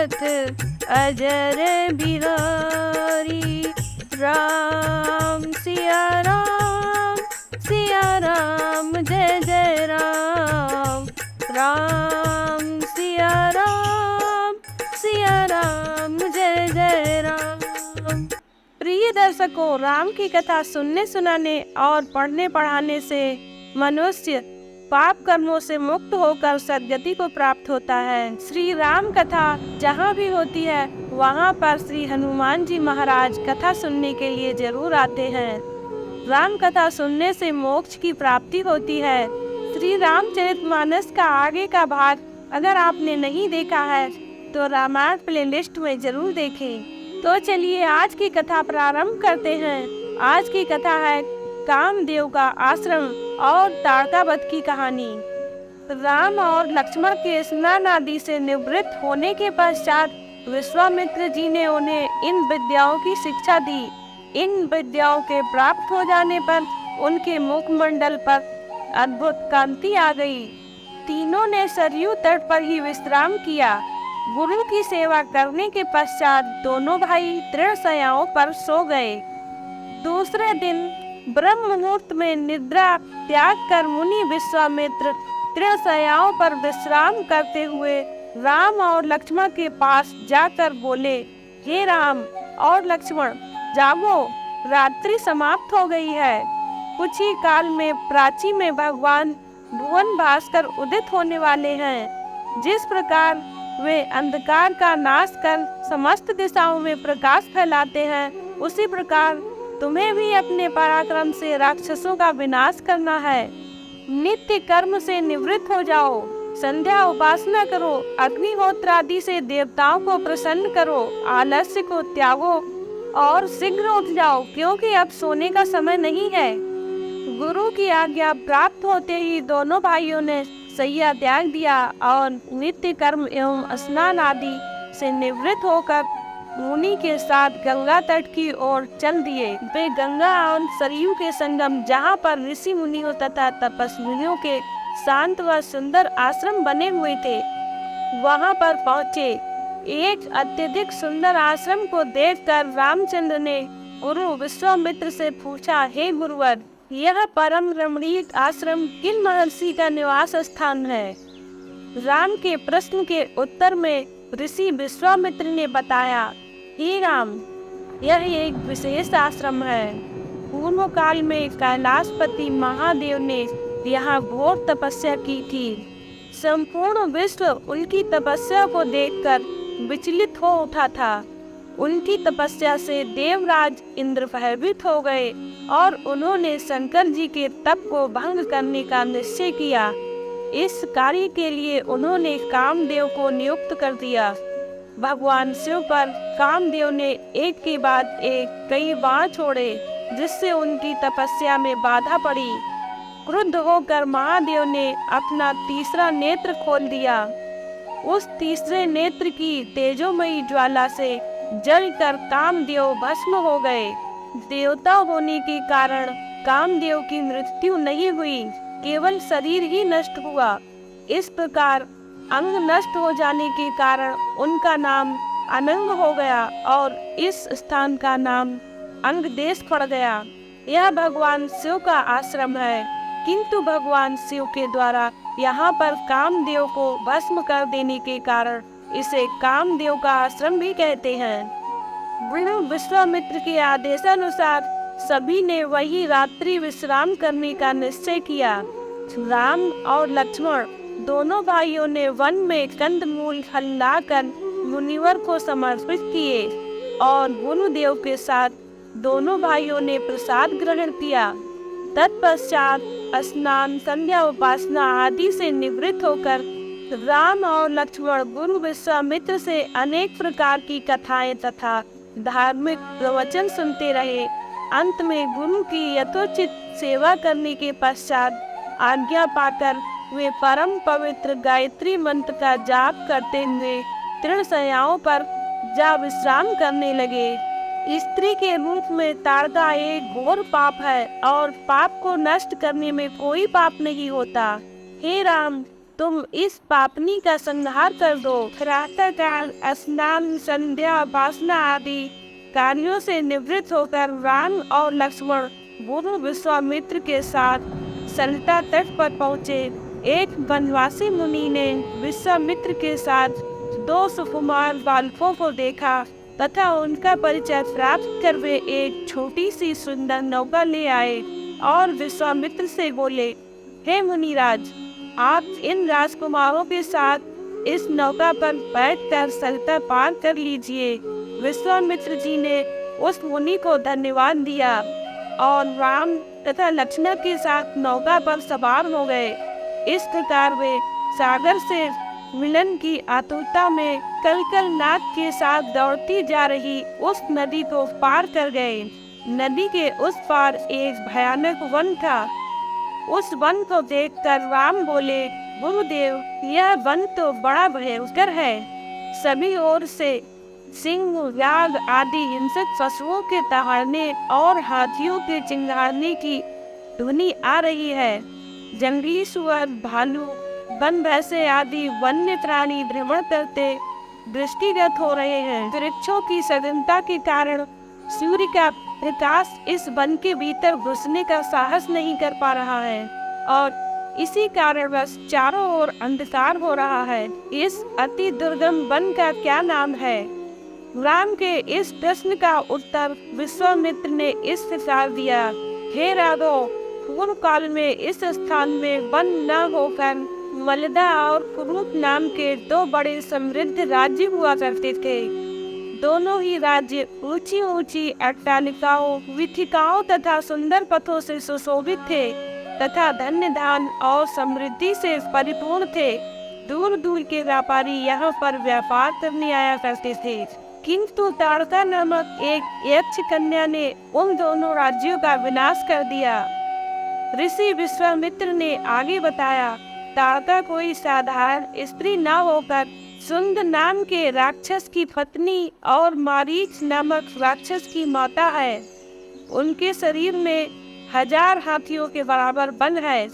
जगत अजर बिहारी। राम सिया राम जय जय राम। राम सिया राम जय जय राम। प्रिय दर्शकों, राम की कथा सुनने सुनाने और पढ़ने पढ़ाने से मनुष्य पाप कर्मों से मुक्त होकर सद्गति को प्राप्त होता है। श्री राम कथा जहाँ भी होती है वहाँ पर श्री हनुमान जी महाराज कथा सुनने के लिए जरूर आते हैं। राम कथा सुनने से मोक्ष की प्राप्ति होती है। श्री रामचरितमानस का आगे का भाग अगर आपने नहीं देखा है तो रामायण प्लेलिस्ट में जरूर देखें। तो चलिए आज की कथा प्रारंभ करते हैं। आज की कथा है कामदेव का आश्रम और ताड़कावध की कहानी। राम और लक्ष्मण के स्नान आदि से निवृत्त होने के पश्चात विश्वामित्र जी ने उन्हें इन विद्याओं की शिक्षा दी। इन विद्याओं के प्राप्त हो जाने पर उनके मुखमंडल पर अद्भुत कांति आ गई। तीनों ने सरयू तट पर ही विश्राम किया। गुरु की सेवा करने के पश्चात दोनों भाई दृढ़ शय्याओं पर सो गए। दूसरे दिन ब्रह्म मुहूर्त में निद्रा त्याग कर मुनि विश्वामित्र दृढ़ शय्याओं पर विश्राम करते हुए राम और लक्ष्मण के पास जाकर बोले, हे राम और लक्ष्मण, जागो, रात्रि समाप्त हो गई है। कुछ ही काल में प्राची में भगवान भुवन भास्कर उदित होने वाले हैं। जिस प्रकार वे अंधकार का नाश कर समस्त दिशाओं में प्रकाश फैलाते हैं, उसी प्रकार तुम्हें भी अपने पराक्रम से राक्षसों का विनाश करना है। नित्य कर्म से निवृत्त हो जाओ, संध्या उपासना करो, अग्निहोत्र आदि से देवताओं को प्रसन्न करो, आलस्य को त्यागो और शीघ्र उठ जाओ, क्योंकि अब सोने का समय नहीं है। गुरु की आज्ञा प्राप्त होते ही दोनों भाइयों ने शैया त्याग दिया और नित्य कर्म एवं स्नान आदि से निवृत्त होकर मुनि के साथ गंगा तट की ओर चल दिए। वे गंगा और सरयू के संगम, जहाँ पर ऋषि मुनियों तथा तपस्वियों के शांत व सुंदर आश्रम बने हुए थे, वहाँ पर पहुँचे। एक अत्यधिक सुंदर आश्रम को देखकर रामचंद्र ने गुरु विश्वामित्र से पूछा, हे गुरुवर, यह परम रमणीक आश्रम किन महर्षि का निवास स्थान है? राम के प्रश्न के उत्तर में ऋषि विश्वामित्र ने बताया, हे राम, यह एक विशेष आश्रम है। पूर्व काल में कैलाशपति महादेव ने यहाँ घोर तपस्या की थी। संपूर्ण विश्व उनकी तपस्या को देखकर विचलित हो उठा था। उनकी तपस्या से देवराज इंद्र भयभीत हो गए और उन्होंने शंकर जी के तप को भंग करने का निश्चय किया। इस कार्य के लिए उन्होंने कामदेव को नियुक्त कर दिया। भगवान शिव पर कामदेव ने एक के बाद एक कई बाण छोड़े, जिससे उनकी तपस्या में बाधा पड़ी। क्रुद्ध होकर महादेव ने अपना तीसरा नेत्र खोल दिया। उस तीसरे नेत्र की तेजोमयी ज्वाला से जलकर कामदेव भस्म हो गए। देवता होने के कारण कामदेव की मृत्यु नहीं हुई, केवल शरीर ही नष्ट हुआ। इस प्रकार अंग नष्ट हो जाने के कारण उनका नाम अनंग हो गया और इस स्थान का नाम अंग देश पड़ गया। यह भगवान शिव का आश्रम है, किंतु भगवान शिव के द्वारा यहाँ पर कामदेव को भस्म कर देने के कारण इसे कामदेव का आश्रम भी कहते हैं। गुरु विश्वामित्र के आदेशानुसार सभी ने वही रात्रि विश्राम करने का निश्चय किया। राम और लक्ष्मण दोनों भाइयों ने वन में कंदमूल खिलाकर मुनिवर को समर्पित किए और गुरुदेव के साथ दोनों भाइयों ने प्रसाद ग्रहण किया। तत्पश्चात स्नान, संध्या उपासना आदि से निवृत्त होकर राम और लक्ष्मण गुरु विश्वामित्र से अनेक प्रकार की कथाएं तथा धार्मिक प्रवचन सुनते रहे। अंत में गुरु की यथोचित सेवा करने के पश्चात आज्ञा पाकर वे परम पवित्र गायत्री मंत्र का जाप करते हुए दृढ़ शय्याओं पर जा विश्राम करने लगे। स्त्री के रूप में ताड़का एक घोर पाप है और पाप को नष्ट करने में कोई पाप नहीं होता। हे राम, तुम इस पापनी का संहार कर दो। प्रातःकाल स्नान, संध्या, उपासना आदि कार्यों से निवृत्त होकर राम और लक्ष्मण गुरु विश्वामित्र के साथ सरिता तट पर पहुँचे। एक वनवासी मुनि ने विश्वामित्र के साथ 2 सुकुमार बालकों को देखा तथा उनका परिचय प्राप्त कर वे एक छोटी सी सुंदर नौका ले आए और विश्वामित्र से बोले, हे मुनिराज, आप इन राजकुमारों के साथ इस नौका पर बैठकर सरिता पार कर लीजिए। विश्वामित्र जी ने उस मुनि को धन्यवाद दिया और राम तथा लक्ष्मण के साथ नौका पर सवार हो गए। इस प्रकार वे सागर से मिलन की आतुरता में कलकल नाद के साथ दौड़ती जा रही उस नदी को पार कर गए। नदी के उस पार एक भयानक वन था। उस वन को देखकर राम बोले, गुरुदेव, यह वन तो बड़ा भयंकर है। सभी ओर से सिंह, व्याघ्र आदि हिंसक पशुओं के दहाड़ने और हाथियों के चिंगारने की ध्वनि आ रही है। जंगली सुअर, भालू, वन भैंसे आदि वन्य प्राणी भ्रमण करते दृष्टिगत हो रहे हैं। वृक्षों की सघनता के कारण सूर्य का प्रकाश इस वन के भीतर घुसने का साहस नहीं कर पा रहा है और इसी कारणवश चारों ओर अंधकार हो रहा है। इस अति दुर्गम वन का क्या नाम है? राम के इस प्रश्न का उत्तर विश्वामित्र ने इस प्रकार दिया, हे राघव, पूर्व काल में इस स्थान में वन न होकर मलदा और कुरुप नाम के 2 बड़े समृद्ध राज्य हुआ करते थे। दोनों ही राज्य ऊंची ऊंची अट्टालिकाओं, वीथिकाओं तथा सुंदर पथों से सुशोभित थे तथा धन्य धान और समृद्धि से परिपूर्ण थे। दूर दूर के व्यापारी यहाँ पर व्यापार करने आया करते थे। किंतु ताड़का नामक एक यक्ष कन्या ने उन दोनों राज्यों का विनाश कर दिया। ऋषि विश्वामित्र ने आगे बताया, ताड़का कोई साधारण स्त्री न होकर सुंद नाम के राक्षस की पत्नी और मारीच नामक राक्षस की माता है। उनके शरीर में 1000 हाथियों के बराबर बल है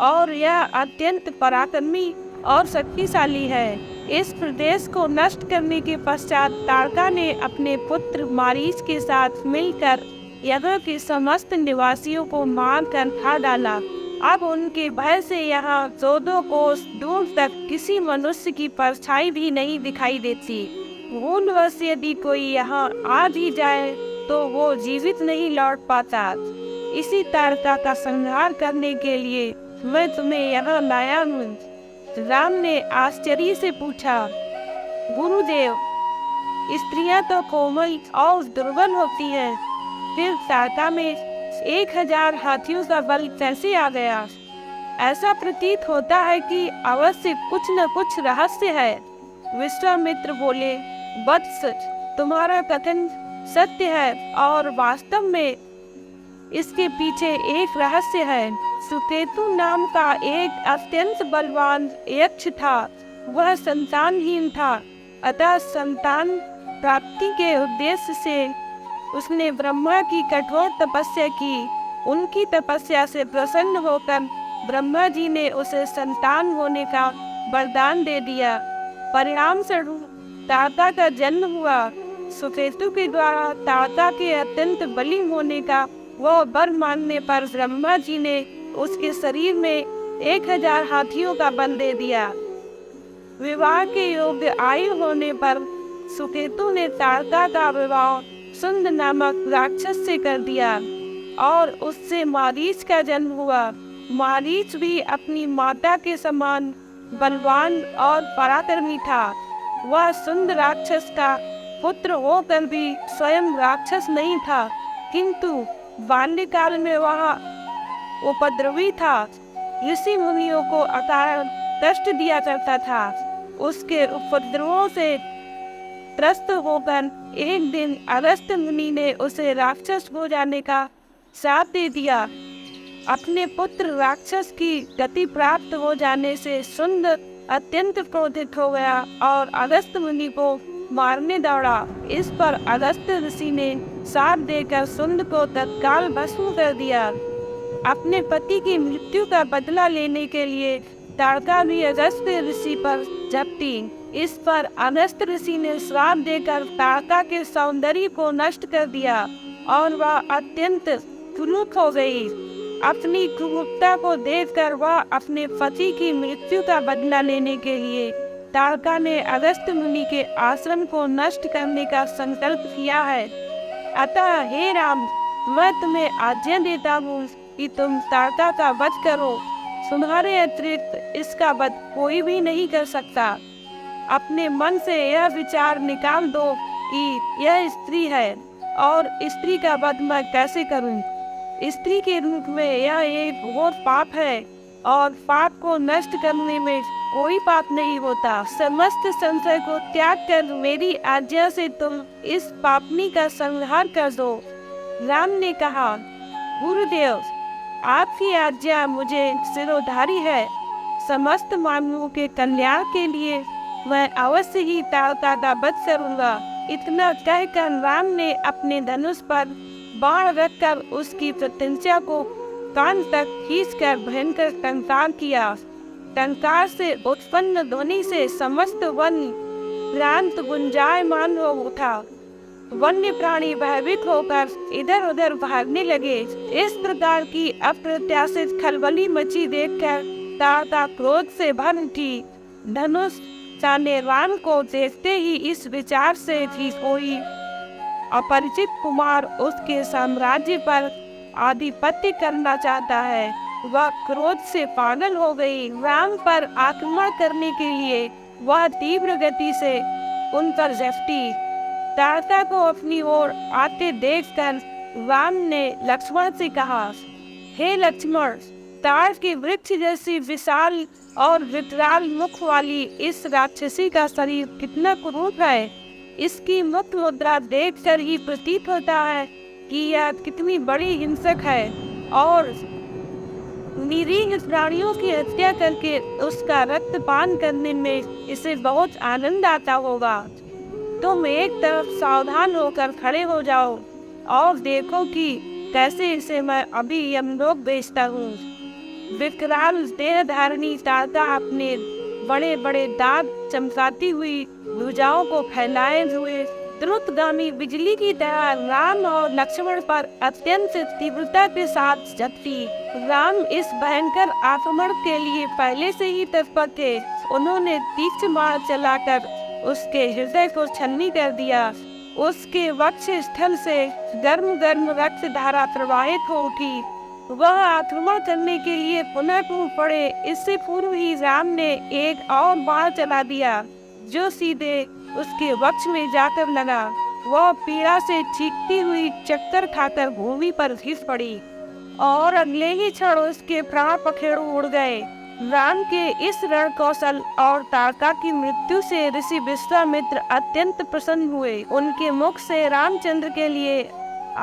और यह अत्यंत पराक्रमी और शक्तिशाली है। इस प्रदेश को नष्ट करने के पश्चात ताड़का ने अपने पुत्र मारीच के साथ मिलकर यहाँ के समस्त निवासियों को मारकर खा डाला। अब उनके भय से यहाँ 2-2 कोस दूर तक किसी मनुष्य की परछाई भी नहीं दिखाई देती। भूलवश यदि कोई यहाँ आ भी जाए तो वो जीवित नहीं लौट पाता। इसी ताड़का का संहार करने के लिए मैं तुम्हें यहाँ लाया हूँ। राम ने आश्चर्य से पूछा, गुरुदेव, स्त्रियां तो कोमल और दुर्बल होती हैं, फिर ताड़का में 1000 हाथियों का बल कैसे आ गया? ऐसा प्रतीत होता है कि अवश्य कुछ न कुछ रहस्य है। विश्वामित्र बोले, वत्स, तुम्हारा कथन सत्य है और वास्तव में इसके पीछे एक रहस्य है। सुकेतु नाम का एक अत्यंत बलवान यक्ष था। वह संतानहीन था, अतः संतान प्राप्ति के उद्देश्य से उसने ब्रह्मा की कठोर तपस्या की। उनकी तपस्या से प्रसन्न होकर ब्रह्मा जी ने उसे संतान होने का वरदान दे दिया। परिणाम स्वरूप ताड़का का जन्म हुआ। सुकेतु के द्वारा ताड़का के अत्यंत बली होने का वो वर मानने पर ब्रह्मा जी ने उसके शरीर में 1000 हाथियों का बल दे दिया। विवाह के योग्य आयु होने पर सुकेतु ने ताड़का का विवाह सुंद नामक राक्षस से कर दिया और उससे मारीच का जन्म हुआ। मारीच भी अपनी माता के समान बलवान और पराक्रमी था। वह सुंद राक्षस का पुत्र होकर भी स्वयं राक्षस नहीं था, किंतु बाल्यकाल में वह उपद्रवी था। ऋषि मुनियों को अकारण कष्ट दिया करता था। उसके उपद्रवों से त्रस्त होकर एक दिन अगस्त्य मुनि ने उसे राक्षस हो जाने का श्राप दे दिया। अपने पुत्र राक्षस की गति प्राप्त हो जाने से सुंद अत्यंत क्रोधित हो गया और अगस्त्य मुनि को मारने दौड़ा। इस पर अगस्त्य ऋषि ने श्राप देकर सुंद को तत्काल भस्म कर दिया। अपने पति की मृत्यु का बदला लेने के लिए ताड़का भी अगस्त ऋषि पर झपटी। इस पर अगस्त ऋषि ने श्राप देकर ताड़का के सौंदर्य को नष्ट कर दिया और वह अत्यंत क्रुद्ध हो गई। अपनी क्रूरता को देखकर वह अपने पति की मृत्यु का बदला लेने के लिए ताड़का ने अगस्त मुनि के आश्रम को नष्ट करने का संकल्प किया है। अतः हे राम, मैं तुम्हें आज्ञा देता हूँ कि तुम ताड़का का वध करो। तुम्हारे अतिरिक्त इसका वध कोई भी नहीं कर सकता। अपने मन से यह विचार निकाल दो कि यह स्त्री है और स्त्री का वध मैं कैसे करूं। स्त्री के रूप में यह एक घोर पाप है और पाप को नष्ट करने में कोई पाप नहीं होता। समस्त संशय को त्याग कर मेरी आज्ञा से तुम इस पापनी का संहार कर दो। राम ने कहा, गुरुदेव, आपकी आज्ञा मुझे सिरोधारी है। समस्त मानवों के कल्याण के लिए मैं अवश्य ही ताड़का का वध करूंगा। इतना कहकर राम ने अपने धनुष पर बाण रखकर उसकी प्रत्यंचा को कान तक खींचकर भयंकर टंकार किया। टंकार से उत्पन्न ध्वनि से समस्त वन क्रांत गुंजायमान हो उठा। वन्य प्राणी भयभीत होकर इधर उधर भागने लगे। इस प्रकार की अप्रत्याशित खलबली मची देखकर ताड़का क्रोध से भर उठी। धनुष चाने राम को देखते ही इस विचार से कि कोई अपरिचित कुमार उसके साम्राज्य पर आधिपत्य करना चाहता है, वह क्रोध से पागल हो गई। राम पर आक्रमण करने के लिए वह तीव्र गति से उन पर झपटी। ताड़का को अपनी ओर आते देखकर राम ने लक्ष्मण से कहा, हे लक्ष्मण, ताड़ के वृक्ष जैसी विशाल और विकराल मुख वाली इस राक्षसी का शरीर कितना क्रूर है। इसकी मुख मुद्रा देखकर ही प्रतीत होता है कि यह कितनी बड़ी हिंसक है और निरीह प्राणियों की हत्या करके उसका रक्तपान करने में इसे बहुत आनंद आता होगा। तुम एक तरफ सावधान होकर खड़े हो जाओ और देखो कि कैसे इसे मैं अभी यमलोक भेजता हूँ। विकराल देह धारणी ताड़का अपने बड़े बड़े दांत चमकाती हुई भुजाओं को फैलाए हुए द्रुतगामी बिजली की तरह राम और लक्ष्मण पर अत्यंत तीव्रता के साथ झपटी। राम इस भयंकर आक्रमण के लिए पहले से ही तत्पर थे। उन्होंने तीक्ष्ण बाण चलाकर उसके हृदय को छलनी कर दिया। उसके वक्ष स्थल से गर्म गर्म रक्त धारा प्रवाहित हो उठी। वह आक्रमण करने के लिए पुनः टूट पड़े। इससे पूर्व ही राम ने एक और बाण चला दिया जो सीधे उसके वक्ष में जाकर लगा। वह पीड़ा से चीखती हुई चक्कर खाकर भूमि पर घिस पड़ी और अगले ही क्षण उसके प्राण पखेरु उड़ गए। राम के इस रण कौशल और ताड़का की मृत्यु से ऋषि विश्वामित्र अत्यंत प्रसन्न हुए। उनके मुख से रामचंद्र के लिए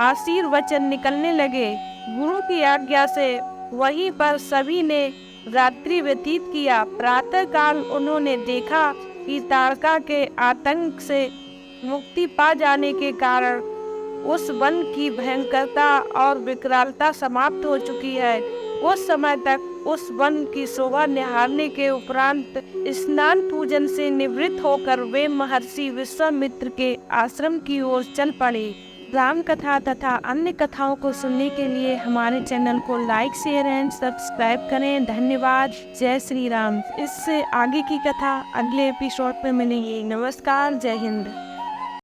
आशीर्वचन निकलने लगे। गुरु की आज्ञा से वहीं पर सभी ने रात्रि व्यतीत किया। प्रातः काल उन्होंने देखा कि ताड़का के आतंक से मुक्ति पा जाने के कारण उस वन की भयंकरता और विकरालता समाप्त हो चुकी है। उस समय तक उस वन की शोभा निहारने के उपरांत स्नान पूजन से निवृत्त होकर वे महर्षि विश्वामित्र के आश्रम की ओर चल पड़े। राम कथा तथा अन्य कथाओं को सुनने के लिए हमारे चैनल को लाइक, शेयर एंड सब्सक्राइब करें। धन्यवाद। जय श्री राम। इससे आगे की कथा अगले एपिसोड में मिलेगी। नमस्कार। जय हिंद।